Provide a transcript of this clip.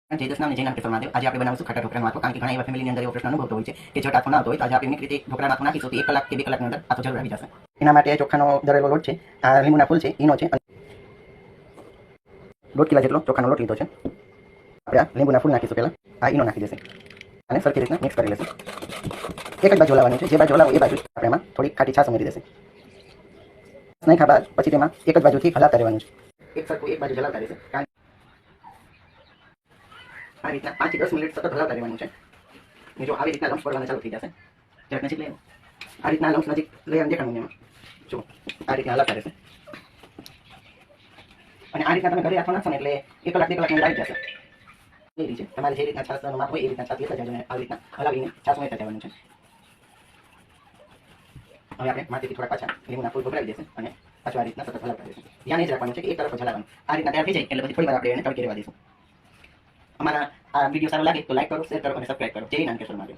જય દસનામ જય નામ મહાદેવ. આજે આપણે બનાવીશું ખાટા ઢોકળાનો આથો. કારણ કે ઘણા એવા ફેમિલીની અંદર એવો પ્રશ્ન અનુભવતો હોય છે કે જો આથો ના આવતો હોય તો આજે આપણે યુનિક રીતે ઢોકળાનો આથો નાખીશું તો 1 કલાક કે 2 કલાકની અંદર આથો જરૂર આવી જશે. એના માટે ચોખાનો દળેલો લોટ છે, આ લીંબુના ફૂલ છે, ઈનો છે, અને 1.5 કિલો જેટલો ચોખાનો લોટ લીધો છે. આપણે આ લીંબુના ફૂલ નાખીશું પહેલાં, આ ઈનો નાખી દેશે અને સરખી રીતના મિક્સ કરી લેશું. એક જ બાજુ હલાવવાનું છે, જે બાજુ હલાવો એ બાજુ આપણે એમાં થોડી ખાટી છાશ ઉમેરી દેશે. નાખ્યા બાદ પછી તેમાં એક જ બાજુથી હલાવતા રહેવાનું છે. એક સરખું એક બાજુ હલાવતા રહેશે. આ રીતના 5 થી 10 મિનિટ સતત હલાવતા રહેવાનું છે. ને જો આવી રીતના લમ્સ પડવાના ચાલુ થઈ જશે, જરાક નજીક લઈ આવો. આ રીતના લમ્સ નજીક લઈ આવીને દેખાડવું એમાં. જો આ રીતના હલાવતા રહેશે. અને આ રીતના તમે ઘરે આથો નાખશો ને એટલે 1 કલાક 2 કલાકની અંદર આવી જશે. એ રીતે તમારે જે રીતના છાશનું માપ હોય એ રીતના છાશ લેતા જજો અને આવી રીતના હલાવીને છાશ ઉમેરતા જવાનું છે. હવે આપણે માથેથી થોડા પાછા લીંબુના ફૂલ ભભરાવી દેશે અને પાછું આ રીતના સતત હલાવતા રહેશું. ધ્યાન એ જ રાખવાનું છે કે એક તરફ જ હલાવવાનું. આ રીતના તૈયાર થઈ જાય એટલે પછી થોડી વાર આપણે એને તડકે રહેવા દઈશું. અમારા આ વિડીયો સારો લાગે તો લાઈક કરો, શેર કરો અને સબસ્ક્રાઈબ કરો. જય નાનકેશ્વર મહાદેવ.